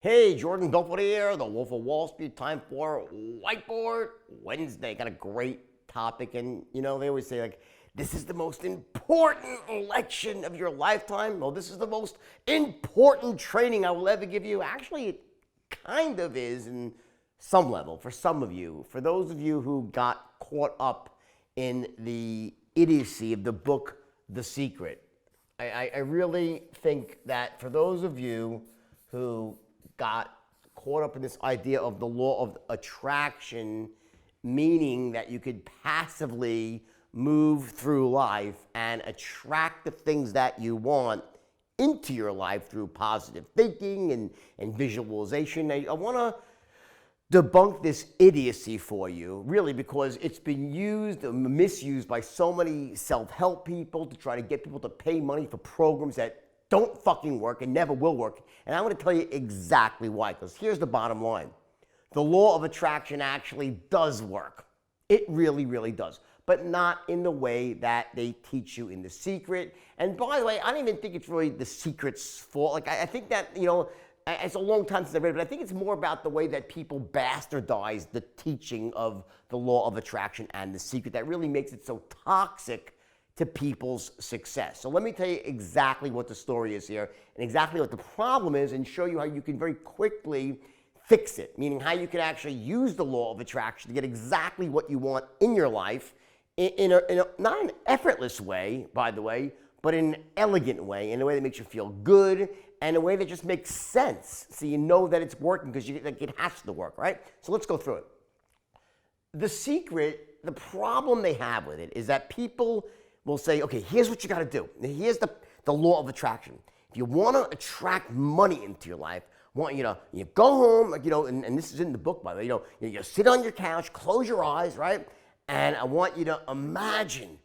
Hey, Jordan Belfort here, the Wolf of Wall Street. Time for Whiteboard Wednesday. Got a great topic, and they always say, like, this is the most important election of your lifetime. Well, this is the most important training I will ever give you. Actually, it kind of is in some level for some of you. For those of you who got caught up in the idiocy of the book The Secret, I really think that for those of you who got caught up in this idea of the law of attraction, meaning that you could passively move through life and attract the things that you want into your life through positive thinking and visualization. I want to debunk this idiocy for you, really, because it's been used, misused by so many self-help people to try to get people to pay money for programs that don't fucking work and never will work. And I'm going to tell you exactly why, because here's the bottom line. The law of attraction actually does work. It really, really does. But not in the way that they teach you in The Secret. And by the way, I don't even think it's really The Secret's fault. Like, I think that, it's a long time since I read it, but I think it's more about the way that people bastardize the teaching of the law of attraction and The Secret that really makes it so toxic to people's success. So let me tell you exactly what the story is here and exactly what the problem is, and show you how you can very quickly fix it, meaning how you can actually use the law of attraction to get exactly what you want in your life in a not an effortless way, by the way, but in an elegant way, in a way that makes you feel good, and a way that just makes sense, so you know that it's working because it has to work, right? So let's go through it. The Secret, the problem they have with it is that people will say, okay, here's what you got to do. Here's the law of attraction. If you want to attract money into your life, I want you to go home, and this is in the book, by the way, you sit on your couch, close your eyes, right? And I want you to imagine,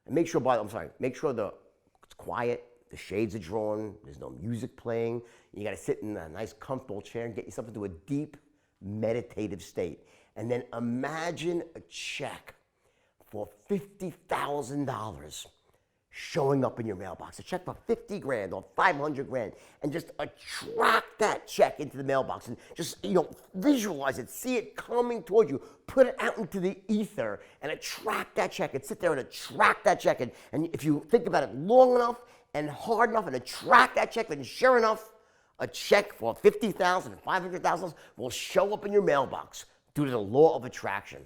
and make sure it's quiet, the shades are drawn, there's no music playing. You got to sit in a nice comfortable chair and get yourself into a deep meditative state. And then imagine a check for $50,000 showing up in your mailbox. A check for 50 grand or 500 grand. And just attract that check into the mailbox and just, visualize it, see it coming towards you. Put it out into the ether and attract that check and sit there and attract that check. And if you think about it long enough and hard enough and attract that check, then sure enough, a check for $50,000 and $500,000 will show up in your mailbox due to the law of attraction.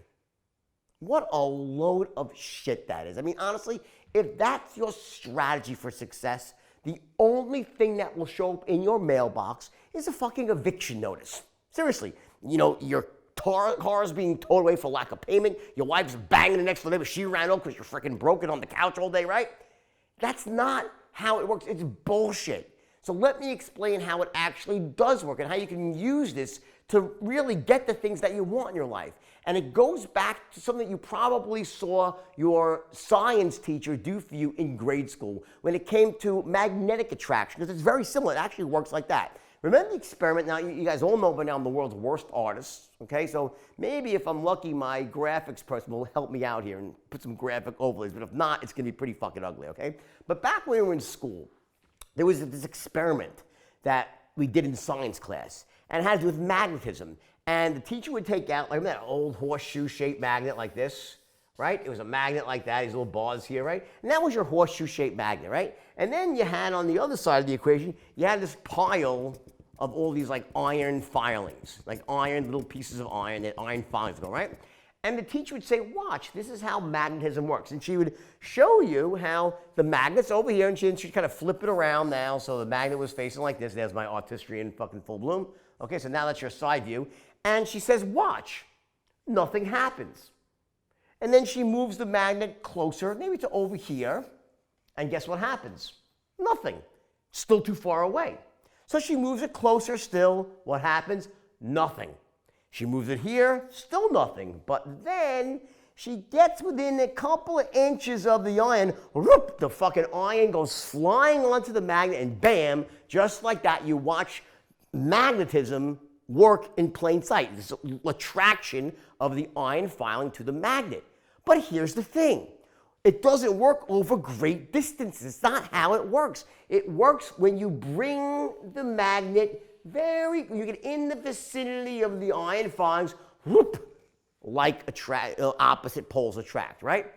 What a load of shit that is. I mean, honestly, if that's your strategy for success, the only thing that will show up in your mailbox is a fucking eviction notice. Seriously, your car is being towed away for lack of payment, your wife's banging the next door neighbor, she ran over because you're freaking broken on the couch all day, right? That's not how it works. It's bullshit. So let me explain how it actually does work and how you can use this to really get the things that you want in your life. And it goes back to something that you probably saw your science teacher do for you in grade school when it came to magnetic attraction, because it's very similar. It actually works like that. Remember the experiment? Now, you guys all know by now I'm the world's worst artist, okay? So maybe if I'm lucky, my graphics person will help me out here and put some graphic overlays, but if not, it's gonna be pretty fucking ugly, okay? But back when we were in school, there was this experiment that we did in science class, and it had to do with magnetism. And the teacher would take out, like that old horseshoe-shaped magnet like this, right? It was a magnet like that, these little bars here, right? And that was your horseshoe-shaped magnet, right? And then you had on the other side of the equation, you had this pile of all these like iron filings, like little pieces of iron that iron filings go, right? And the teacher would say, watch, this is how magnetism works. And she would show you how the magnet's over here, and she'd kind of flip it around now, so the magnet was facing like this. There's my artistry in fucking full bloom. Okay, so now that's your side view. And she says, watch, nothing happens. And then she moves the magnet closer, maybe to over here, and guess what happens? Nothing. Still too far away. So she moves it closer still. What happens? Nothing. She moves it here, still nothing. But then she gets within a couple of inches of the iron, whoop, the fucking iron goes flying onto the magnet, and bam, just like that, you watch magnetism work in plain sight. This attraction of the iron filing to the magnet. But here's the thing. It doesn't work over great distances. It's not how it works. It works when you bring the magnet you get in the vicinity of the iron filings, whoop, like opposite poles attract, right?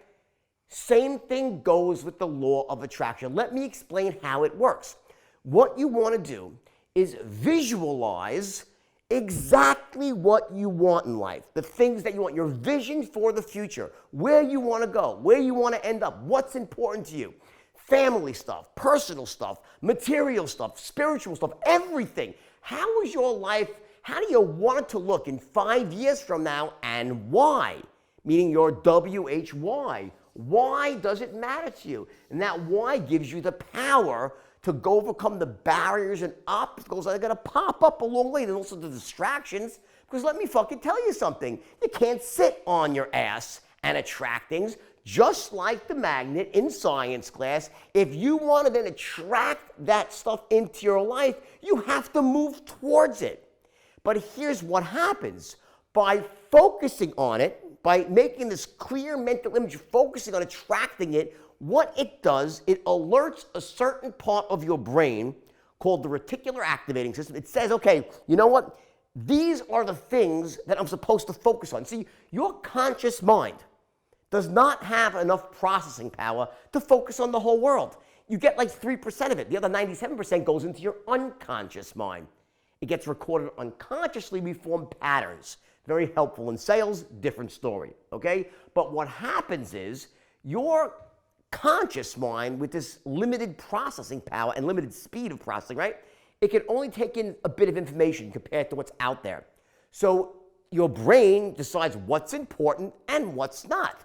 Same thing goes with the law of attraction. Let me explain how it works. What you want to do is visualize exactly what you want in life, the things that you want, your vision for the future, where you want to go, where you want to end up, what's important to you, family stuff, personal stuff, material stuff, spiritual stuff, everything. How is your life? How do you want it to look in 5 years from now, and why? Meaning your WHY. Why does it matter to you? And that why gives you the power to go overcome the barriers and obstacles that are going to pop up along the way, and also the distractions. Because let me fucking tell you something. You can't sit on your ass and attract things. Just like the magnet in science class, if you want to then attract that stuff into your life, you have to move towards it. But here's what happens. By focusing on it, by making this clear mental image, focusing on attracting it, what it does, it alerts a certain part of your brain called the reticular activating system. It says, okay, you know what? These are the things that I'm supposed to focus on. See, your conscious mind does not have enough processing power to focus on the whole world. You get like 3% of it. The other 97% goes into your unconscious mind. It gets recorded unconsciously. We form patterns. Very helpful in sales, different story, okay? But what happens is your conscious mind, with this limited processing power and limited speed of processing, right? It can only take in a bit of information compared to what's out there. So your brain decides what's important and what's not.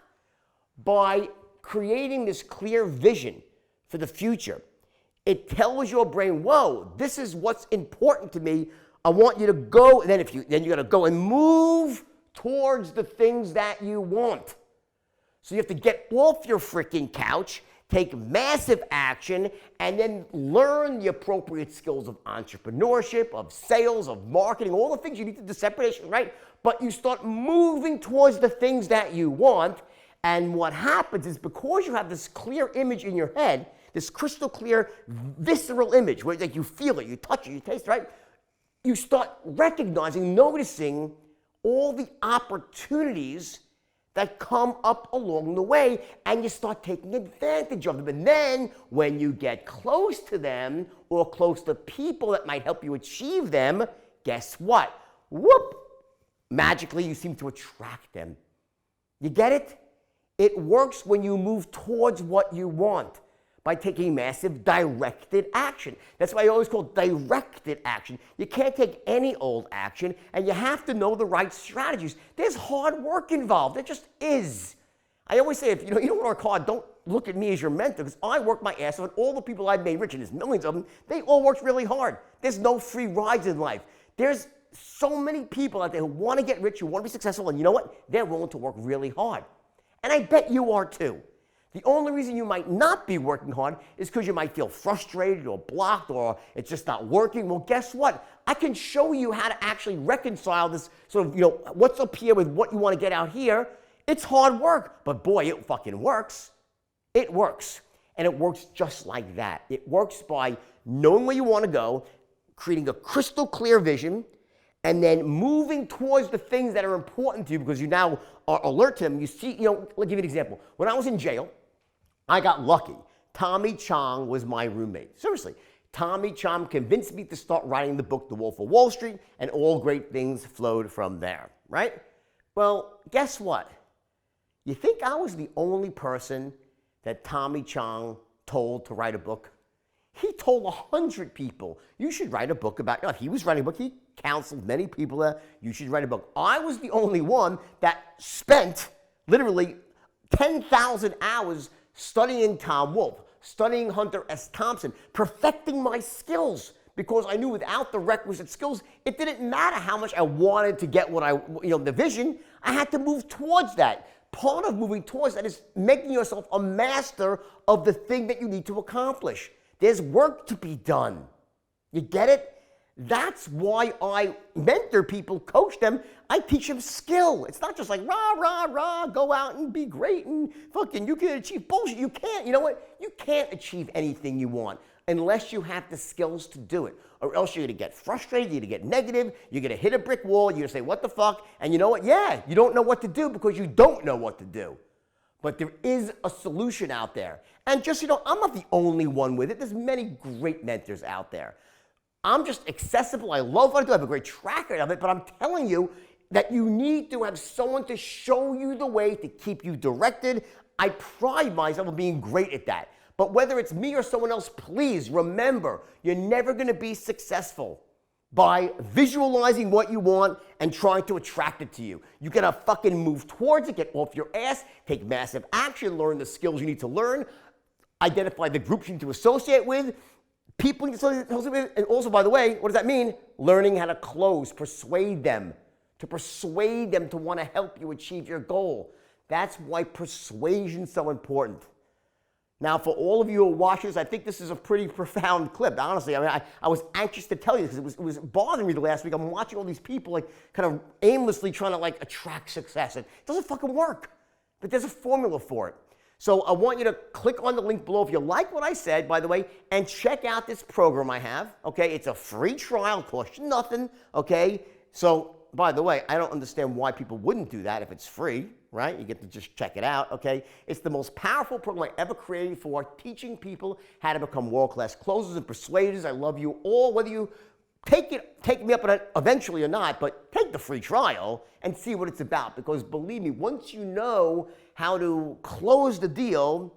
By creating this clear vision for the future, it tells your brain, whoa, this is what's important to me. I want you to go, and then you got to go and move towards the things that you want. So you have to get off your freaking couch, take massive action, and then learn the appropriate skills of entrepreneurship, of sales, of marketing, all the things you need to do, separation, right? But you start moving towards the things that you want, and what happens is, because you have this clear image in your head, this crystal clear, visceral image, where like you feel it, you touch it, you taste it, right? You start recognizing, noticing all the opportunities that come up along the way, and you start taking advantage of them. And then when you get close to them, or close to people that might help you achieve them, guess what? Whoop! Magically, you seem to attract them. You get it? It works when you move towards what you want by taking massive directed action. That's why I always call directed action. You can't take any old action, and you have to know the right strategies. There's hard work involved. There just is. I always say, if you don't work hard, don't look at me as your mentor, because I work my ass off, and all the people I've made rich, and there's millions of them, they all worked really hard. There's no free rides in life. There's so many people out there who want to get rich, who want to be successful, and you know what? They're willing to work really hard. And I bet you are too. The only reason you might not be working hard is because you might feel frustrated or blocked, or it's just not working. Well, guess what? I can show you how to actually reconcile this sort of, what's up here with what you want to get out here. It's hard work, but boy, it fucking works. It works. And it works just like that. It works by knowing where you want to go, creating a crystal clear vision, and then moving towards the things that are important to you because you now are alert to them. You see, I'll give you an example. When I was in jail, I got lucky. Tommy Chong was my roommate. Seriously. Tommy Chong convinced me to start writing the book, The Wolf of Wall Street, and all great things flowed from there, right? Well, guess what? You think I was the only person that Tommy Chong told to write a book? He told 100 people, you should write a book about, if he was writing a book, he counseled many people that you should write a book. I was the only one that spent literally 10,000 hours studying Tom Wolfe, studying Hunter S. Thompson, perfecting my skills, because I knew without the requisite skills, it didn't matter how much I wanted to get what the vision, I had to move towards that. Part of moving towards that is making yourself a master of the thing that you need to accomplish. There's work to be done. You get it? That's why I mentor people, coach them. I teach them skill. It's not just like rah, rah, rah, go out and be great and fucking you can achieve bullshit. You can't. You know what? You can't achieve anything you want unless you have the skills to do it. Or else you're gonna get frustrated, you're gonna get negative, you're gonna hit a brick wall, you're gonna say, what the fuck? And you know what? Yeah, you don't know what to do because you don't know what to do. But there is a solution out there. And just, I'm not the only one with it. There's many great mentors out there. I'm just accessible. I love what I do. I have a great track record of it. But I'm telling you that you need to have someone to show you the way, to keep you directed. I pride myself on being great at that. But whether it's me or someone else, please remember, you're never going to be successful by visualizing what you want and trying to attract it to you. You gotta fucking move towards it, get off your ass, take massive action, learn the skills you need to learn, identify the groups you need to associate with, people you need to associate with, and also, by the way, what does that mean? Learning how to close, persuade them to want to help you achieve your goal. That's why persuasion is so important. Now, for all of you who are watchers, I think this is a pretty profound clip. Honestly, I mean, I was anxious to tell you because it was bothering me the last week. I'm watching all these people like kind of aimlessly trying to like attract success. It doesn't fucking work, but there's a formula for it. So I want you to click on the link below if you like what I said, by the way, and check out this program I have, okay? It's a free trial, costs you nothing, okay? So, by the way, I don't understand why people wouldn't do that if it's free, right? You get to just check it out, okay? It's the most powerful program I ever created for teaching people how to become world-class closers and persuaders. I love you all, whether you take me up on it eventually or not, but take the free trial and see what it's about. Because believe me, once you know how to close the deal,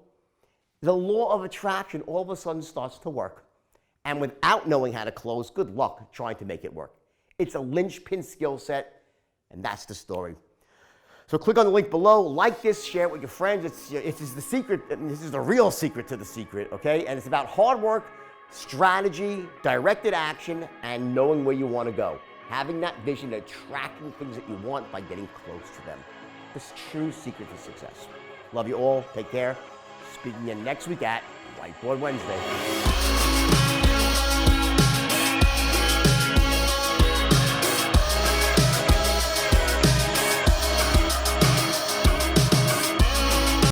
the law of attraction all of a sudden starts to work. And without knowing how to close, good luck trying to make it work. It's a linchpin skill set, and that's the story. So click on the link below, like this, share it with your friends. This is the secret, this is the real secret to the secret, okay? And it's about hard work, strategy, directed action, and knowing where you want to go. Having that vision, attracting things that you want by getting close to them. This true secret to success. Love you all. Take care. Speaking again next week at Whiteboard Wednesday.